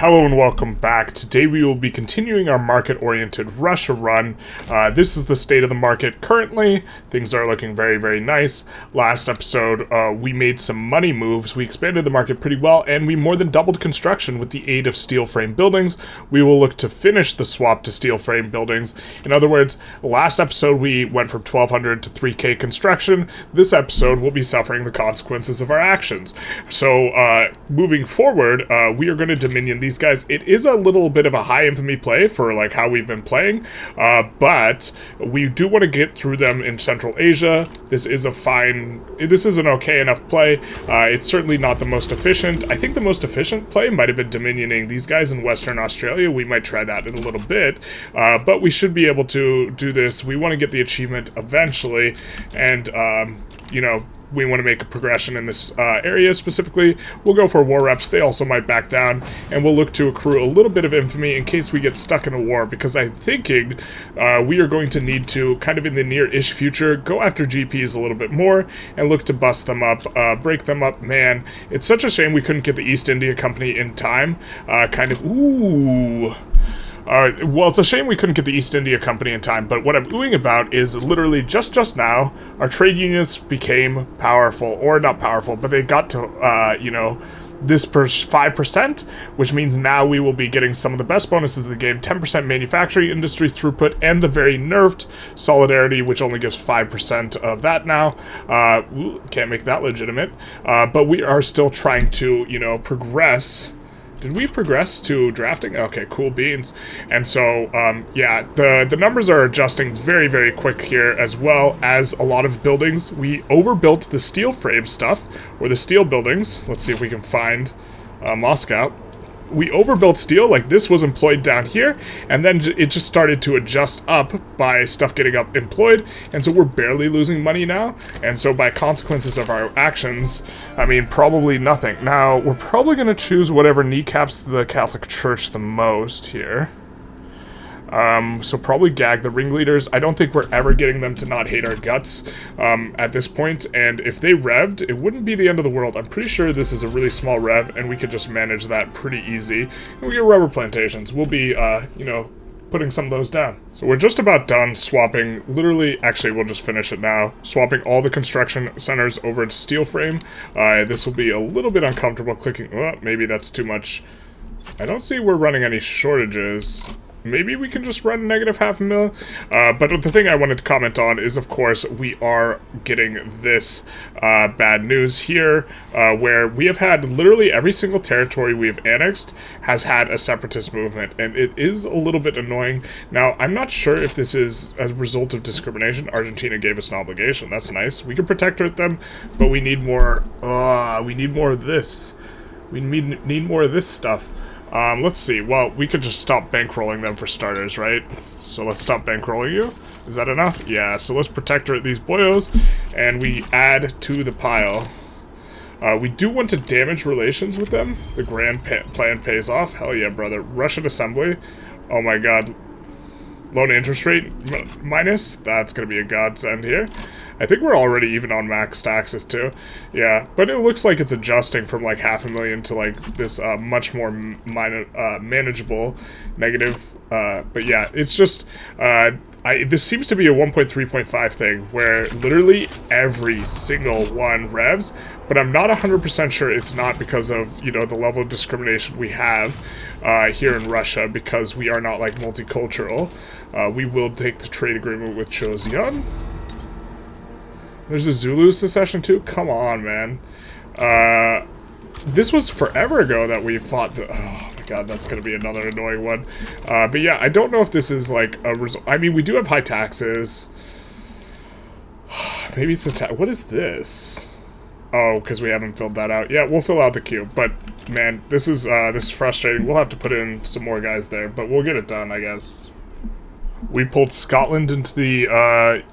Hello and welcome back. Today we will be continuing our market-oriented Russia run. This is the state of the market currently. Things are looking very, very nice. Last episode, we made some money moves. We expanded the market pretty well, and we more than doubled construction with the aid of steel frame buildings. We will look to finish the swap to steel frame buildings. In other words, last episode we went from 1,200 to 3K construction. This episode will be suffering the consequences of our actions. So, moving forward, we are going to dominion these guys. It is a little bit of a high infamy play for like how we've been playing, but we do want to get through them in Central Asia. This is an okay enough play. It's certainly not the most efficient. I think the most efficient play might have been dominioning these guys in Western Australia. We might try that in a little bit, but we should be able to do this. We want to get the achievement eventually, and you know, we want to make a progression in this area specifically. We'll go for war reps. They also might back down, and we'll look to accrue a little bit of infamy in case we get stuck in a war, because I'm thinking we are going to need to, kind of in the near-ish future, go after GPs a little bit more and look to bust them up, break them up. Man, it's such a shame we couldn't get the East India Company in time. Well, it's a shame we couldn't get the East India Company in time, but what I'm oohing about is literally just now, our trade unions became powerful, or not powerful, but they got to, you know, this 5%, which means now we will be getting some of the best bonuses in the game, 10% manufacturing industries throughput, and the very nerfed solidarity, which only gives 5% of that now. Can't make that legitimate, but we are still trying to, you know, progress. Did we progress to drafting? Okay, cool beans. And so, yeah, the numbers are adjusting very, very quick here, as well as a lot of buildings. We overbuilt the steel frame stuff, or the steel buildings. Let's see if we can find Moscow. We overbuilt steel, like this was employed down here, and then it just started to adjust up by stuff getting up employed, and so we're barely losing money now, and so by consequences of our actions, I mean, probably nothing. Now, we're probably going to choose whatever kneecaps the Catholic Church the most here. So probably gag the ringleaders. I don't think we're ever getting them to not hate our guts at this point, and if they revved, it wouldn't be the end of the world. I'm pretty sure this is a really small rev, and we could just manage that pretty easy. And we get rubber plantations. We'll be, you know, putting some of those down. So we're just about done swapping, literally, actually we'll just finish it now, swapping all the construction centers over to steel frame. This will be a little bit uncomfortable clicking, maybe that's too much. I don't see we're running any shortages. Maybe we can just run negative $500,000. But the thing I wanted to comment on is, of course, we are getting this bad news here, where we have had literally every single territory we've annexed has had a separatist movement, and it is a little bit annoying. Now, I'm not sure if this is a result of discrimination. Argentina gave us an obligation. That's nice. We can protect them, but we need more. We need more of this. We need more of this stuff. Let's see. Well, we could just stop bankrolling them for starters, right? So let's stop bankrolling you. Is that enough? Yeah, so let's protect these boyos, and we add to the pile. We do want to damage relations with them. The grand plan pays off. Hell yeah, brother. Russian assembly. Oh my god. Loan interest rate minus. That's going to be a godsend here. I think we're already even on max taxes too. Yeah, but it looks like it's adjusting from like $500,000 to like this much more manageable negative. But yeah, it's just this seems to be a 1.3.5 thing where literally every single one revs, but I'm not 100% sure it's not because of, you know, the level of discrimination we have here in Russia, because we are not like multicultural. We will take the trade agreement with Joseon. There's a Zulu secession too? Come on, man. This was forever ago that we fought the... Oh my god, that's gonna be another annoying one. But yeah, I don't know if this is like a result... I mean, we do have high taxes. Maybe it's a what is this? Oh, because we haven't filled that out. Yeah, we'll fill out the queue. But, man, this is frustrating. We'll have to put in some more guys there, but we'll get it done, I guess. We pulled Scotland into the,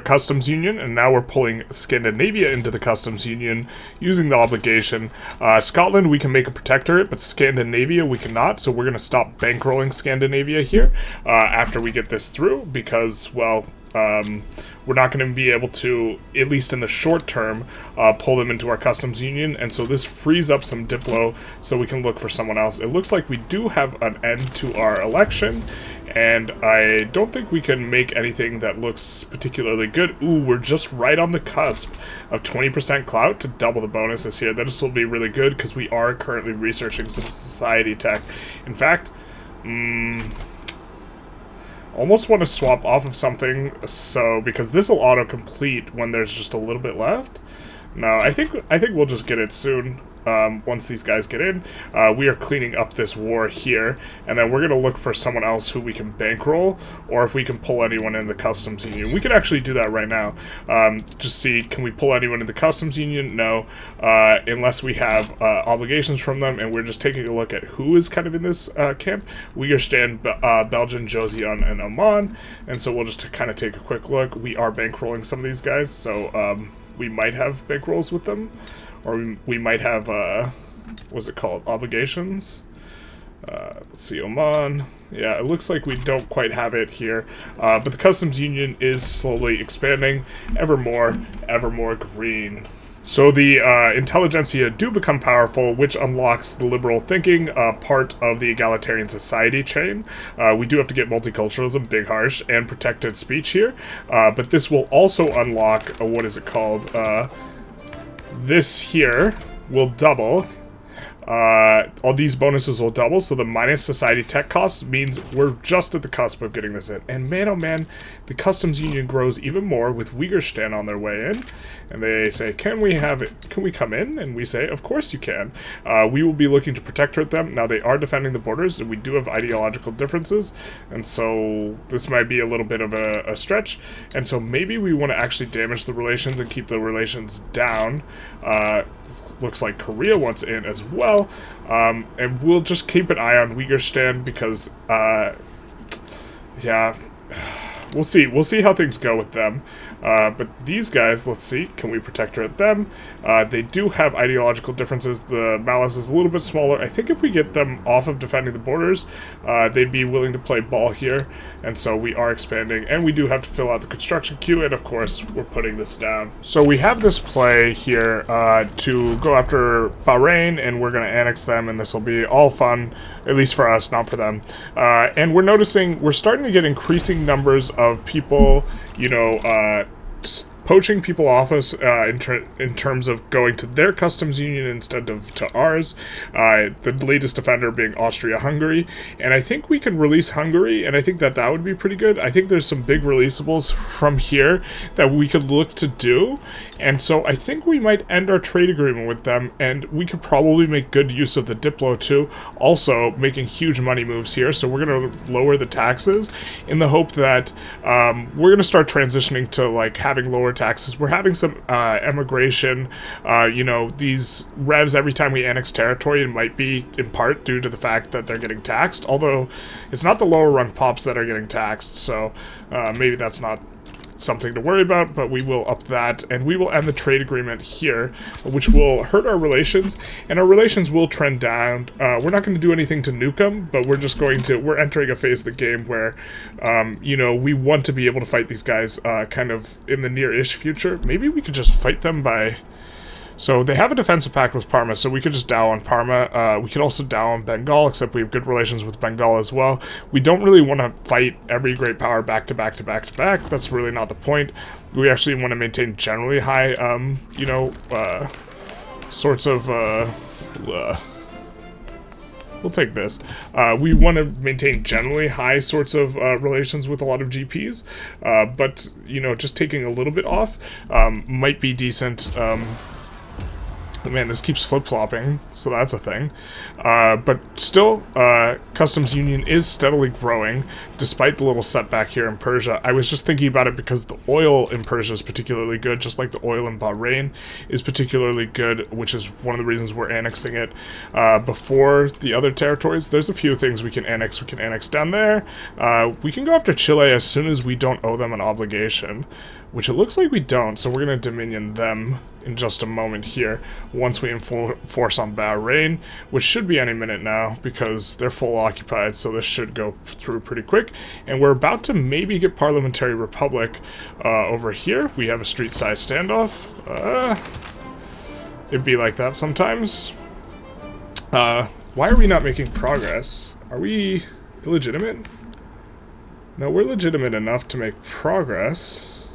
customs union, and now we're pulling Scandinavia into the customs union using the obligation. Scotland we can make a protectorate, but Scandinavia we cannot, so we're going to stop bankrolling Scandinavia here after we get this through, because, well, we're not going to be able to, at least in the short term, pull them into our customs union, and so this frees up some Diplo so we can look for someone else. It looks like we do have an end to our election, and I don't think we can make anything that looks particularly good. Ooh, we're just right on the cusp of 20% clout to double the bonuses here. This will be really good because we are currently researching some society tech. In fact, almost want to swap off of something, so because this will auto-complete when there's just a little bit left. No, I think we'll just get it soon. Once these guys get in, we are cleaning up this war here, and then we're going to look for someone else who we can bankroll, or if we can pull anyone in the customs union. We can actually do that right now. Just see, can we pull anyone in the customs union? No, unless we have obligations from them, and we're just taking a look at who is kind of in this camp. Uyghur, Belgian, Joseon, and Oman, and so we'll just kind of take a quick look. We are bankrolling some of these guys, so we might have bankrolls with them. Or we might have, what's it called, obligations? Let's see, Oman. Yeah, it looks like we don't quite have it here. But the customs union is slowly expanding, ever more green. So the Intelligentsia do become powerful, which unlocks the liberal thinking part of the egalitarian society chain. We do have to get multiculturalism, big harsh, and protected speech here. But this will also unlock, what is it called, this here will double. All these bonuses will double, so the minus society tech costs means we're just at the cusp of getting this in. And man, oh man, the customs union grows even more with Uyghur on their way in. And they say, can we have it? Can we come in? And we say, of course you can. We will be looking to protect them. Now, they are defending the borders, and we do have ideological differences. And so this might be a little bit of a stretch. And so maybe we want to actually damage the relations and keep the relations down. Looks like Korea wants in as well, and we'll just keep an eye on Uyghur because, yeah, we'll see how things go with them. But these guys, let's see, can we protectorate them? They do have ideological differences. The malice is a little bit smaller. I think if we get them off of defending the borders, they'd be willing to play ball here. And so we are expanding, and we do have to fill out the construction queue, and of course, we're putting this down. So we have this play here to go after Bahrain, and we're going to annex them, and this will be all fun, at least for us, not for them. And we're noticing we're starting to get increasing numbers of people, you know, poaching people off us in terms of going to their customs union instead of to ours. The latest offender being Austria-Hungary, and I think we can release Hungary, and I think that would be pretty good. I think there's some big releasables from here that we could look to do, and so I think we might end our trade agreement with them, and we could probably make good use of the Diplo too, also making huge money moves here. So we're going to lower the taxes in the hope that we're going to start transitioning to like having lower taxes. We're having some emigration, you know, these revs every time we annex territory, it might be in part due to the fact that they're getting taxed, although it's not the lower rung pops that are getting taxed, so maybe that's not something to worry about, but we will up that, and we will end the trade agreement here, which will hurt our relations, and our relations will trend down. We're not going to do anything to nuke them, but we're just going to, we're entering a phase of the game where, you know, we want to be able to fight these guys kind of in the near-ish future. Maybe we could just fight them by... So they have a defensive pact with Parma, so we could just dow on Parma. We could also dow on Bengal, except we have good relations with Bengal as well. We don't really want to fight every great power back to back to back to back. That's really not the point. We actually want to maintain generally high, you know, sorts of, we'll take this. We want to maintain generally high sorts of relations with a lot of GPs, but, you know, just taking a little bit off might be decent. Man, this keeps flip-flopping, so that's a thing. But still, Customs Union is steadily growing, despite the little setback here in Persia. I was just thinking about it because the oil in Persia is particularly good, just like the oil in Bahrain is particularly good, which is one of the reasons we're annexing it before the other territories. There's a few things we can annex. We can annex down there. We can go after Chile as soon as we don't owe them an obligation, which it looks like we don't, so we're going to dominion them in just a moment here once we enforce on Bahrain, which should be any minute now because they're full occupied, so this should go through pretty quick. And we're about to maybe get Parliamentary Republic over here. We have a street-side standoff. It'd be like that sometimes. Why are we not making progress? Are we illegitimate? No, we're legitimate enough to make progress.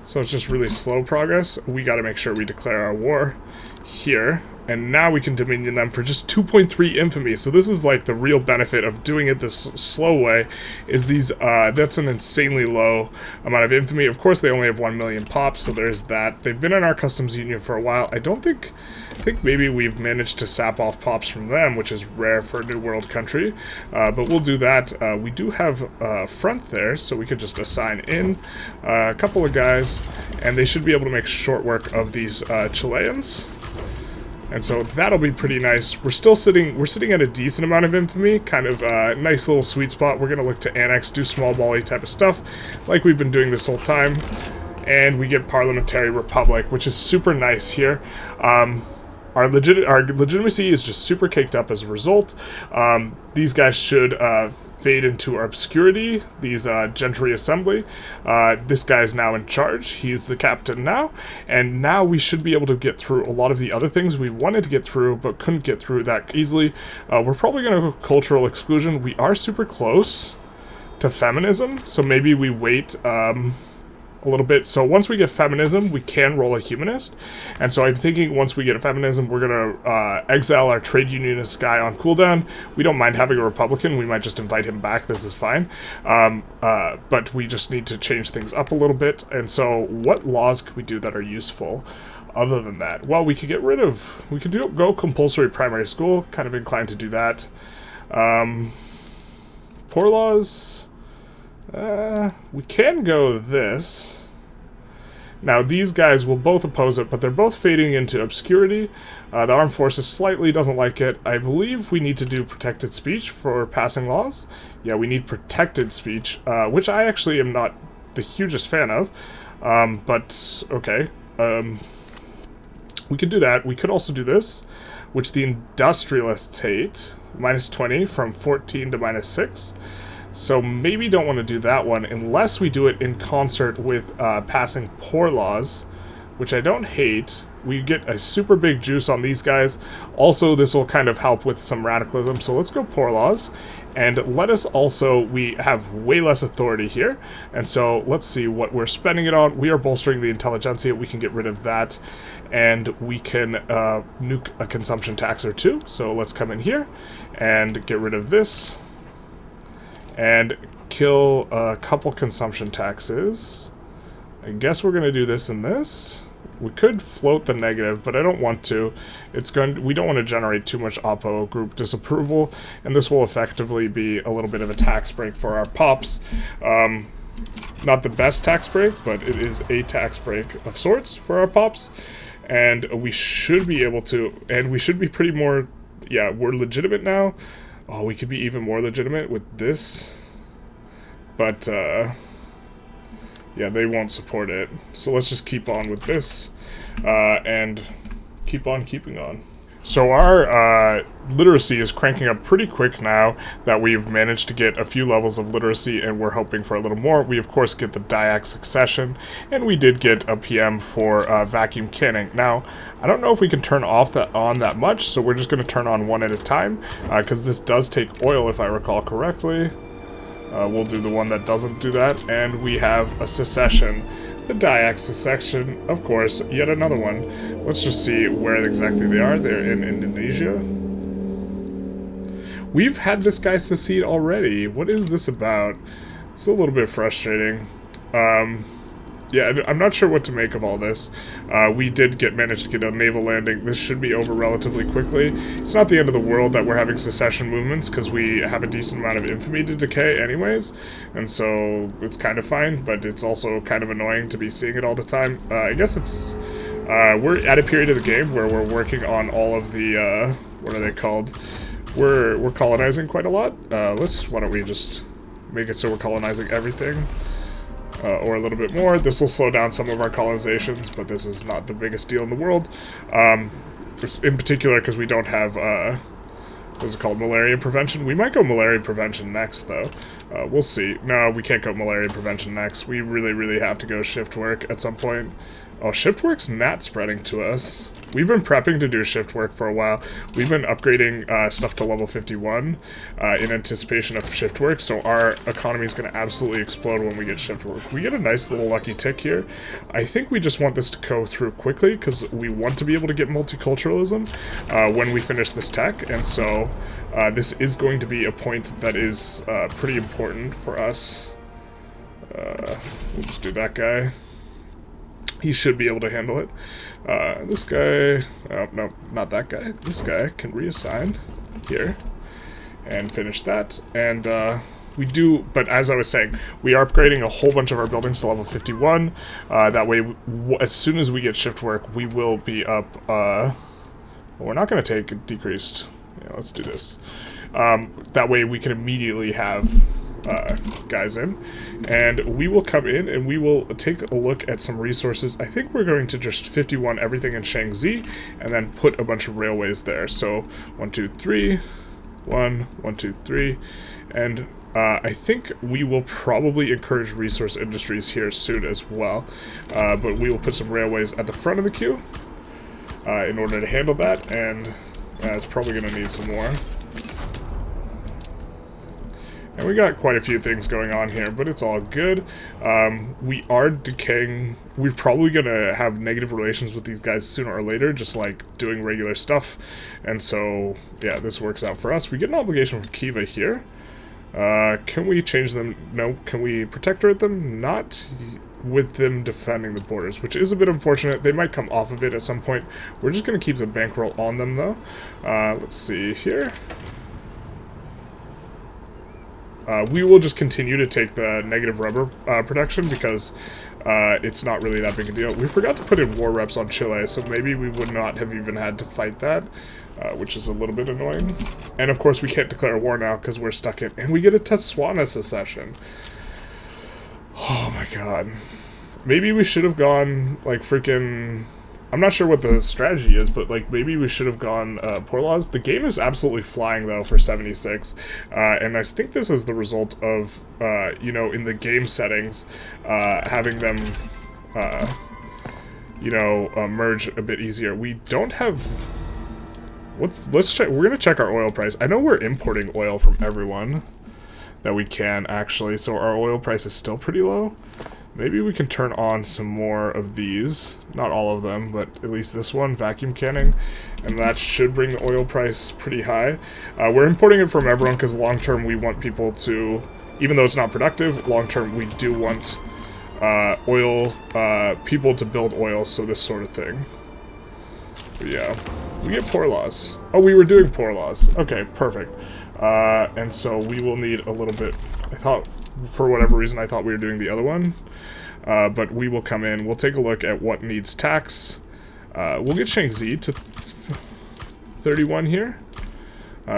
So it's just really slow progress. We got to make sure we declare our war here. And now we can dominion them for just 2.3 infamy. So this is like the real benefit of doing it this slow way, is these, that's an insanely low amount of infamy. Of course, they only have 1 million pops, so there's that. They've been in our customs union for a while. I think maybe we've managed to sap off pops from them, which is rare for a New World country. But we'll do that. We do have a front there, so we could just assign in a couple of guys, and they should be able to make short work of these Chileans. And so that'll be pretty nice. We're sitting at a decent amount of infamy, kind of a nice little sweet spot. We're gonna look to annex, do small volley type of stuff, like we've been doing this whole time. And we get Parliamentary Republic, which is super nice here. Our legitimacy is just super caked up as a result. These guys should fade into obscurity, these gentry assembly. This guy's now in charge. He's the captain now. And now we should be able to get through a lot of the other things we wanted to get through, but couldn't get through that easily. We're probably going to go cultural exclusion. We are super close to feminism, so maybe we wait a little bit. So once we get feminism, we can roll a humanist. And so I'm thinking once we get a feminism, we're going to exile our trade unionist guy on cooldown. We don't mind having a Republican. We might just invite him back. This is fine. But we just need to change things up a little bit. And so what laws could we do that are useful other than that? Well, we could get rid of... We could go compulsory primary school. Kind of inclined to do that. Poor laws... we can go this. Now, these guys will both oppose it, but they're both fading into obscurity. The armed forces slightly doesn't like it. I believe we need to do protected speech for passing laws. Yeah, we need protected speech, which I actually am not the hugest fan of. But, okay. We could do that. We could also do this, which the Industrialists hate. -20 from 14 to -6. So maybe don't want to do that one unless we do it in concert with passing poor laws, which I don't hate. We get a super big juice on these guys. Also, this will kind of help with some radicalism. So let's go poor laws. And let us also, we have way less authority here. And so let's see what we're spending it on. We are bolstering the Intelligentsia. We can get rid of that. And we can nuke a consumption tax or two. So let's come in here and get rid of this. And kill a couple consumption taxes. I guess we're going to do this and this. We could float the negative, but I don't want to. We don't want to generate too much Oppo group disapproval, and this will effectively be a little bit of a tax break for our pops. Not the best tax break, but it is a tax break of sorts for our pops. And we should be able to, and we should be pretty more, yeah, we're legitimate now. Oh, we could be even more legitimate with this. But, yeah, they won't support it. So let's just keep on with this, and keep on keeping on. So our literacy is cranking up pretty quick now that we've managed to get a few levels of literacy, and we're hoping for a little more. We, of course, get the Dyack succession, and we did get a PM for vacuum canning. Now, I don't know if we can turn on that much, so we're just going to turn on one at a time, because this does take oil, if I recall correctly. We'll do the one that doesn't do that, and we have a secession. The Dyack secession, of course, yet another one. Let's just see where exactly they are. They're in Indonesia. We've had this guy secede already. What is this about? It's a little bit frustrating. Yeah, I'm not sure what to make of all this. We did manage to get a naval landing. This should be over relatively quickly. It's not the end of the world that we're having secession movements, because we have a decent amount of infamy to decay anyways, and so it's kind of fine, but it's also kind of annoying to be seeing it all the time. I guess it's... we're at a period of the game where we're working on all of the, what are they called? We're colonizing quite a lot. Why don't we just make it so we're colonizing everything? or a little bit more. This will slow down some of our colonizations, but this is not the biggest deal in the world. In particular, because we don't have, what is it called, malaria prevention? We might go malaria prevention next, though. We'll see. No, we can't go malaria prevention next. We really, really have to go shift work at some point. Oh, shift work's not spreading to us. We've been prepping to do shift work for a while. We've been upgrading stuff to level 51 in anticipation of shift work, so our economy is going to absolutely explode when we get shift work. We get a nice little lucky tick here. I think we just want this to go through quickly because we want to be able to get multiculturalism when we finish this tech, and so this is going to be a point that is pretty important for us. We'll just do that guy. He should be able to handle it. This guy, oh, no, not that guy. This guy can reassign here and finish that. And we do, but as I was saying, we are upgrading a whole bunch of our buildings to level 51. That way, as soon as we get shift work, we will be up. Well, we're not going to take a decreased. Yeah, let's do this. That way, we can immediately have guys in, and we will come in and we will take a look at some resources. I think we're going to just 51 everything in Shaanxi and then put a bunch of railways there. So 1 2 3 1 1 2 3, and I think we will probably encourage resource industries here soon as well, but we will put some railways at the front of the queue in order to handle that, and it's probably going to need some more. And we got quite a few things going on here, but it's all good. We are decaying. We're probably going to have negative relations with these guys sooner or later, just like doing regular stuff. And so, yeah, this works out for us. We get an obligation from Kiva here. Can we change them? No. Can we protectorate them? Not with them defending the borders, which is a bit unfortunate. They might come off of it at some point. We're just going to keep the bankroll on them, though. Let's see here. We will just continue to take the negative rubber production because it's not really that big a deal. We forgot to put in war reps on Chile, so maybe we would not have even had to fight that, which is a little bit annoying. And of course we can't declare war now because we're stuck in, and we get a Tetswana secession. Oh my god. Maybe we should have gone, like, freaking... I'm not sure what the strategy is, but, like, maybe we should have gone poor laws. The game is absolutely flying, though, for 76. And I think this is the result of, you know, in the game settings, having them, you know, merge a bit easier. We don't have... Let's check. We're going to check our oil price. I know we're importing oil from everyone that we can, actually, so our oil price is still pretty low. Maybe we can turn on some more of these. Not all of them, but at least this one, vacuum canning. And that should bring the oil price pretty high. We're importing it from everyone because long-term we want people to, even though it's not productive, long-term we do want people to build oil, so this sort of thing. But yeah, we get poor laws. Oh, we were doing poor laws. Okay, perfect. And so we will need a little bit, I thought, for whatever reason, I thought we were doing the other one. But we will come in, we'll take a look at what needs tax. We'll get Shaanxi to 31 here.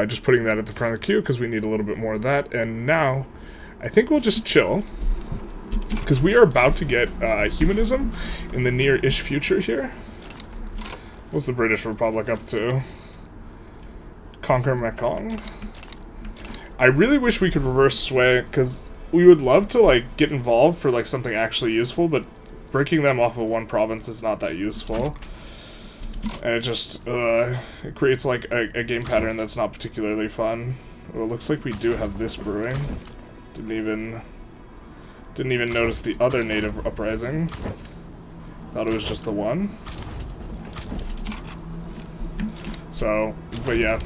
Just putting that at the front of the queue because we need a little bit more of that. And now, I think we'll just chill. Because we are about to get humanism in the near-ish future here. What's the British Republic up to? Conquer Mekong? I really wish we could reverse sway, because we would love to, like, get involved for, like, something actually useful, but breaking them off of one province is not that useful. And it just, it creates, like, a game pattern that's not particularly fun. Well, it looks like we do have this brewing. Didn't even notice the other native uprising. Thought it was just the one. So, but yeah.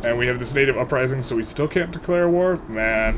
And we have this native uprising, so we still can't declare war? Man.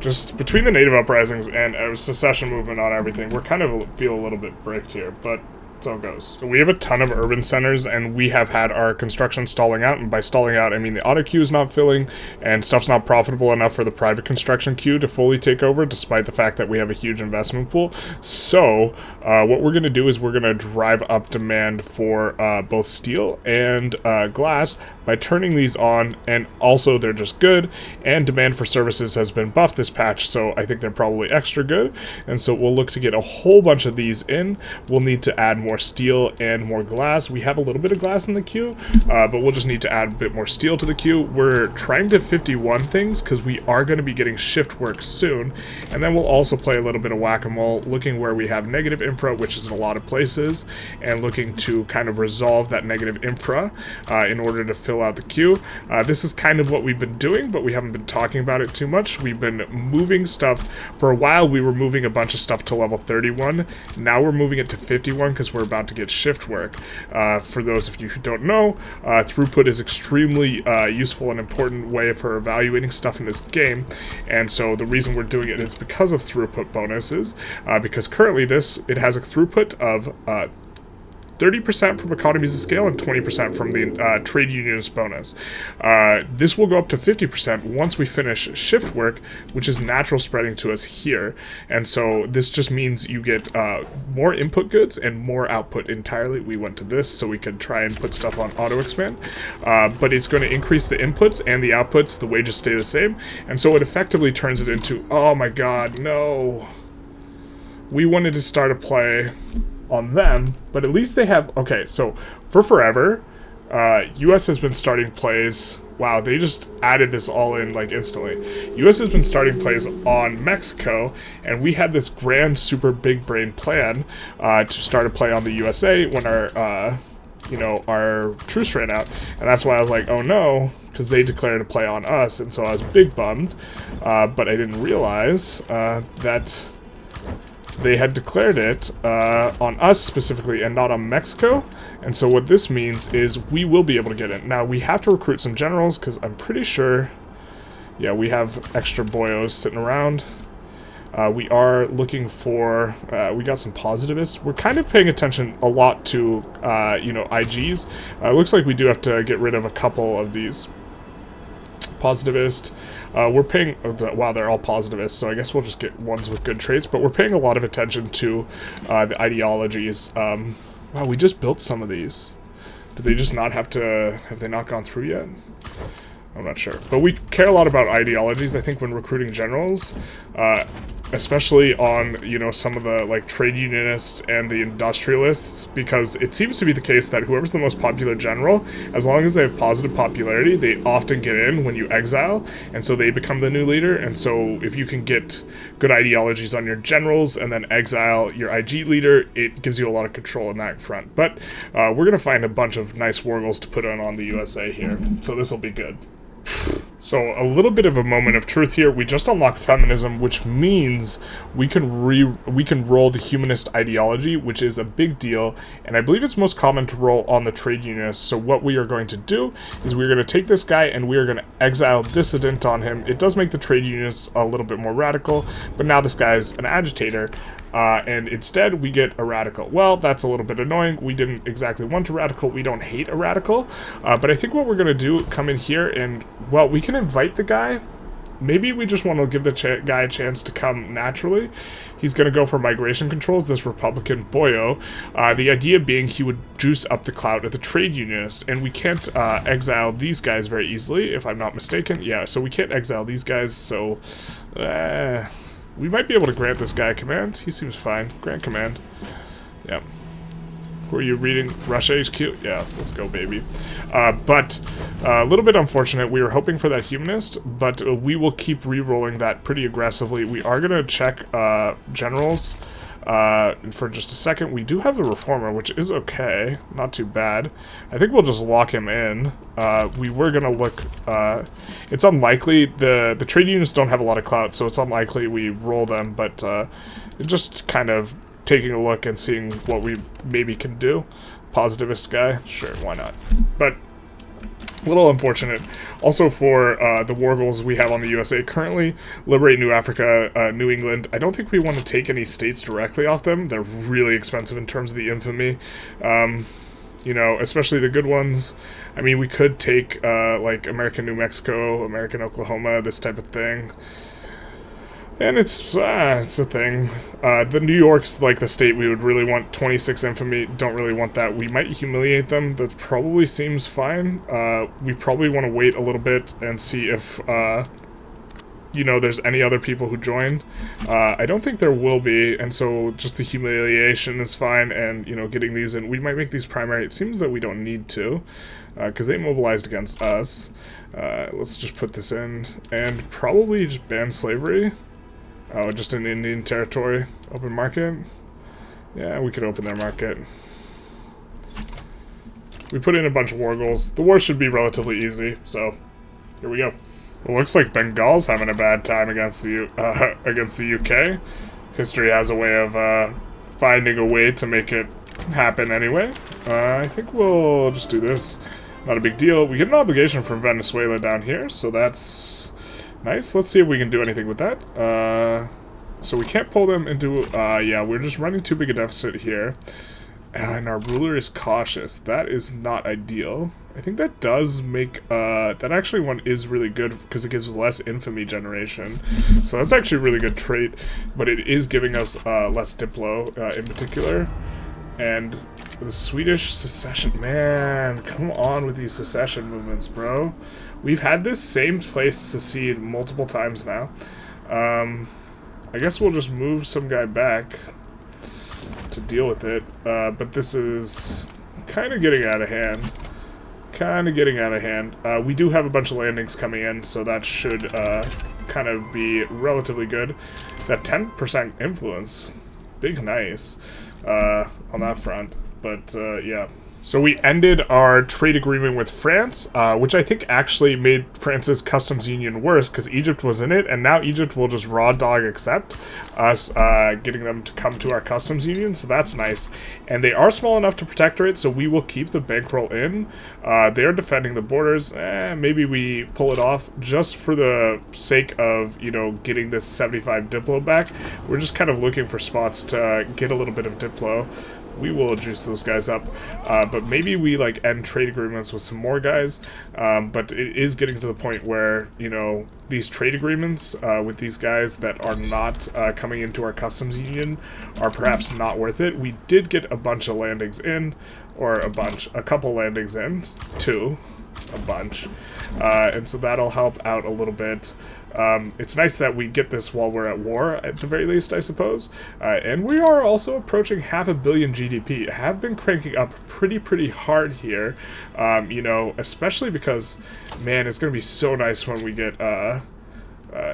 Just between the native uprisings and a secession movement on everything, we're kind of feel a little bit bricked here. But That's how it goes. So we have a ton of urban centers, and we have had our construction stalling out, and by stalling out, I mean the auto queue is not filling, and stuff's not profitable enough for the private construction queue to fully take over, despite the fact that we have a huge investment pool. So, what we're going to do is we're going to drive up demand for both steel and glass by turning these on, and also they're just good, and demand for services has been buffed this patch, so I think they're probably extra good, and so we'll look to get a whole bunch of these in. We'll need to add more steel and more glass. We have a little bit of glass in the queue, but we'll just need to add a bit more steel to the queue. We're trying to 51 things because we are going to be getting shift work soon, and then we'll also play a little bit of whack-a-mole, looking where we have negative infra, which is in a lot of places, and looking to kind of resolve that negative infra in order to fill out the queue. This is kind of what we've been doing, but we haven't been talking about it too much. We've been moving stuff. For a while, we were moving a bunch of stuff to level 31. Now we're moving it to 51 because we're about to get shift work. For those of you who don't know, throughput is extremely useful and important way for evaluating stuff in this game, and so the reason we're doing it is because of throughput bonuses, because currently it has a throughput of 30% from economies of scale and 20% from the trade unionist bonus. This will go up to 50% once we finish shift work, which is natural spreading to us here. And so this just means you get more input goods and more output entirely. We went to this so we could try and put stuff on auto expand, but it's going to increase the inputs and the outputs. The wages stay the same, and so it effectively turns it into, oh my god, no. We wanted to start a play on them, but at least they have, okay, so for forever, US has been starting plays, wow, they just added this all in like instantly. US has been starting plays on Mexico, and we had this grand super big brain plan to start a play on the USA when our our truce ran out, and that's why I was like, oh no, because they declared a play on us, and so I was big bummed, but I didn't realize that they had declared it on us specifically and not on Mexico. And so what this means is we will be able to get in. Now, we have to recruit some generals because I'm pretty sure, yeah, we have extra boyos sitting around. We are looking for, we got some positivists. We're kind of paying attention a lot to, IGs. It looks like we do have to get rid of a couple of these. Positivist. We're paying, wow, they're all positivists, so I guess we'll just get ones with good traits, but we're paying a lot of attention to the ideologies. Wow, we just built some of these. Did they just not have they not gone through yet? I'm not sure. But we care a lot about ideologies, I think, when recruiting generals. Especially on, some of the, like, trade unionists and the industrialists, because it seems to be the case that whoever's the most popular general, as long as they have positive popularity, they often get in when you exile, and so they become the new leader. And so if you can get good ideologies on your generals and then exile your IG leader, it gives you a lot of control in that front. But we're going to find a bunch of nice wargles to put on the USA here, so this will be good. So a little bit of a moment of truth here. We just unlocked feminism, which means we can roll the humanist ideology, which is a big deal, and I believe it's most common to roll on the trade unionists. So what we are going to do is we're going to take this guy and we are going to exile dissident on him. It does make the trade unionists a little bit more radical, but now this guy is an agitator. And instead we get a radical. Well, that's a little bit annoying. We didn't exactly want a radical. We don't hate a radical. But I think what we're going to do, come in here and, well, we can invite the guy. Maybe we just want to give the guy a chance to come naturally. He's going to go for migration controls, this Republican boyo. The idea being he would juice up the clout of the trade unionists. And we can't exile these guys very easily, if I'm not mistaken. Yeah, so we can't exile these guys, so... we might be able to grant this guy a command. He seems fine. Grant command. Yep. Were you reading Russia HQ? Yeah, let's go, baby. But a little bit unfortunate. We were hoping for that humanist, but we will keep re-rolling that pretty aggressively. We are going to check generals for just a second. We do have the reformer, which is okay. Not too bad. I think we'll just lock him in. We were going to look... it's unlikely. The trade unions don't have a lot of clout, so it's unlikely we roll them, but just kind of taking a look and seeing what we maybe can do. Positivist guy? Sure, why not? But A little unfortunate. Also for the war goals we have on the USA currently, liberate New Africa, New England. I don't think we want to take any states directly off them. They're really expensive in terms of the infamy. You know, especially the good ones. I mean, we could take, like, American New Mexico, American Oklahoma, this type of thing. And it's a thing. The New York's, like, the state we would really want 26 infamy. Don't really want that. We might humiliate them. That probably seems fine. We probably want to wait a little bit and see if, you know, there's any other people who join. I don't think there will be, and so just the humiliation is fine, and, you know, getting these in. We might make these primary. It seems that we don't need to, because they mobilized against us. Let's just put this in, and probably just ban slavery. Oh, just in Indian territory. Open market? Yeah, we could open their market. We put in a bunch of war goals. The war should be relatively easy, so here we go. It looks like Bengal's having a bad time against the UK. History has a way of finding a way to make it happen anyway. I think we'll just do this. Not a big deal. We get an obligation from Venezuela down here, so that's nice. Let's see if we can do anything with that. So we can't pull them into... yeah, we're just running too big a deficit here. And our ruler is cautious. That is not ideal. I think that does make... that actually one is really good because it gives less infamy generation. So that's actually a really good trait. But it is giving us less Diplo in particular. And the Swedish secession... Man, come on with these secession movements, bro. We've had this same place secede multiple times now. I guess we'll just move some guy back to deal with it. But this is kind of getting out of hand. We do have a bunch of landings coming in, so that should kind of be relatively good. That 10% influence, big nice on that front. But yeah. So we ended our trade agreement with France, which I think actually made France's customs union worse because Egypt was in it, and now Egypt will just raw dog accept us getting them to come to our customs union, so that's nice. And they are small enough to protectorate, so we will keep the bankroll in. They are defending the borders. Maybe we pull it off just for the sake of, you know, getting this 75 Diplo back. We're just kind of looking for spots to get a little bit of Diplo. We will juice those guys up, but maybe we like end trade agreements with some more guys, but it is getting to the point where, you know, these trade agreements with these guys that are not coming into our customs union are perhaps not worth it. We did get a bunch of landings in, or a couple landings in, a bunch, and so that'll help out a little bit. It's nice that we get this while we're at war, at the very least, I suppose. And we are also approaching $500 million GDP. Have been cranking up pretty hard here. You know, especially because, man, it's going to be so nice when we get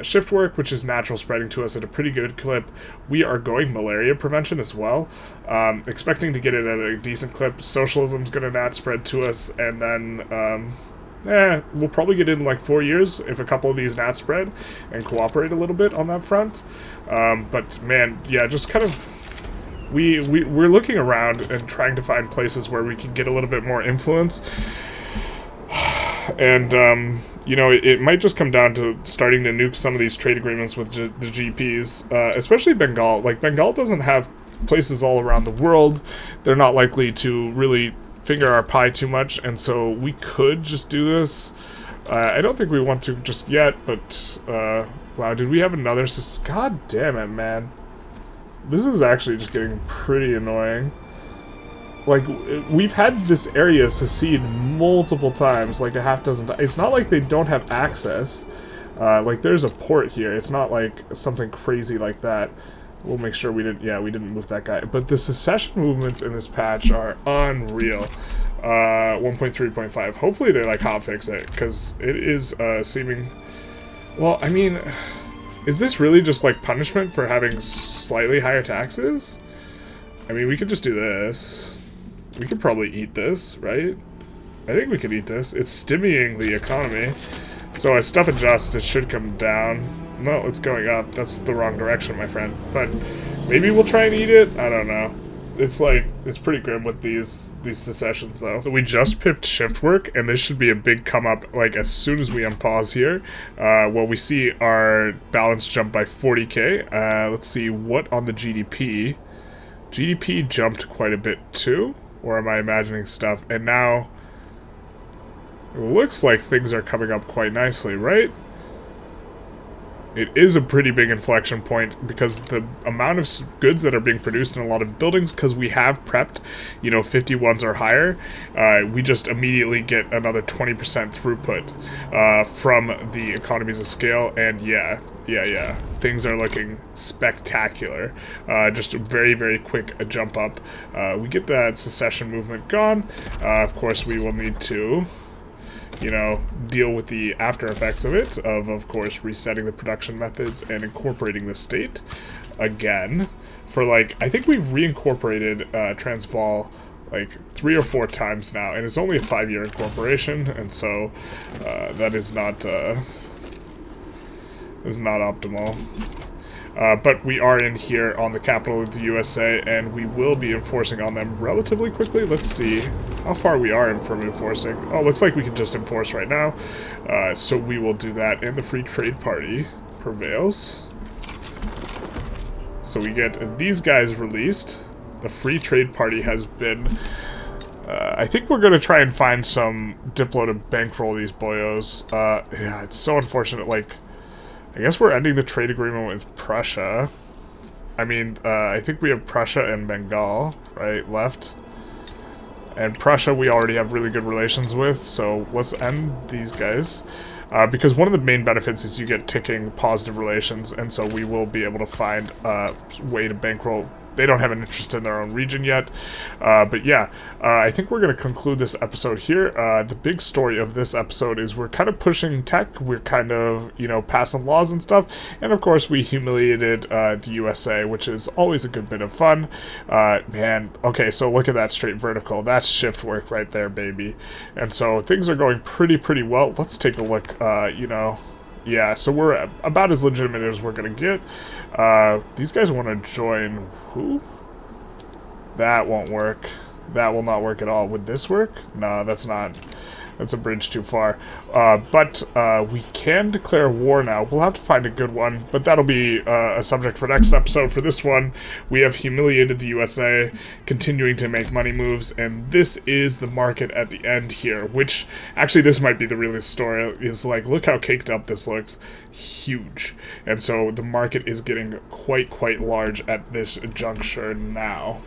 shift work, which is natural spreading to us at a pretty good clip. We are going malaria prevention as well. Expecting to get it at a decent clip. Socialism's going to nat spread to us, and then... we'll probably get it in like 4 years if a couple of these nats spread and cooperate a little bit on that front. But man, yeah, just kind of we're looking around and trying to find places where we can get a little bit more influence. And you know, it might just come down to starting to nuke some of these trade agreements with the GPs, especially Bengal. Like, Bengal doesn't have places all around the world. They're not likely to really finger our pie too much, and so we could just do this. I don't think we want to just yet, but wow, did we have another God damn it, man. This is actually just getting pretty annoying. Like, we've had this area secede multiple times, like a half dozen times. It's not like they don't have access. Like, there's a port here. It's not like something crazy like that. We'll make sure we didn't move that guy. But the secession movements in this patch are unreal. 1.3.5. Hopefully they like hotfix it, because it is seeming... Well, I mean, is this really just like punishment for having slightly higher taxes? I mean, we could just do this. We could probably eat this, right? I think we could eat this. It's stimmying the economy. So as stuff adjusts, it should come down. No, it's going up. That's the wrong direction, my friend. But maybe we'll try and eat it? I don't know. it's like, it's pretty grim with these secessions, though. So we just pipped shift work, and this should be a big come up, like, as soon as we unpause here. Well, we see our balance jump by 40k. Let's see, what on the GDP? GDP jumped quite a bit, too? Or am I imagining stuff? And now, it looks like things are coming up quite nicely, right? It is a pretty big inflection point because the amount of goods that are being produced in a lot of buildings, because we have prepped, 51s or higher, we just immediately get another 20% throughput from the economies of scale, and yeah, things are looking spectacular. Just a very, very quick jump up. We get that secession movement gone. Of course, we will need to deal with the after effects of it, of course, resetting the production methods and incorporating the state again. For, like, I think we've reincorporated Transvaal, like, 3 or 4 times now, and it's only a 5-year incorporation, and so that is not optimal. But we are in here on the capital of the USA, and we will be enforcing on them relatively quickly. Let's see how far we are from enforcing. Oh, looks like we can just enforce right now. So we will do that, and the Free Trade Party prevails. So we get these guys released. The Free Trade Party has been... I think we're going to try and find some Diplo to bankroll these boyos. Yeah, it's so unfortunate, like... I guess we're ending the trade agreement with Prussia. I mean, I think we have Prussia and Bengal, right, left. And Prussia we already have really good relations with, so let's end these guys. Because one of the main benefits is you get ticking positive relations, and so we will be able to find a way to bankroll. They don't have an interest in their own region yet. But yeah, I think we're going to conclude this episode here. The big story of this episode is we're kind of pushing tech. We're kind of, passing laws and stuff. And of course, we humiliated the USA, which is always a good bit of fun. Man, okay, so look at that straight vertical. That's shift work right there, baby. And so things are going pretty well. Let's take a look, Yeah, so we're about as legitimate as we're going to get. These guys want to join who? That won't work. That will not work at all. Would this work? No, that's not. That's a bridge too far. But we can declare war now. We'll have to find a good one, but that'll be a subject for next episode. For this one, we have humiliated the USA, continuing to make money moves, and this is the market at the end here, which, actually, this might be the realest story, is like, look how caked up this looks. Huge. And so the market is getting quite large at this juncture now.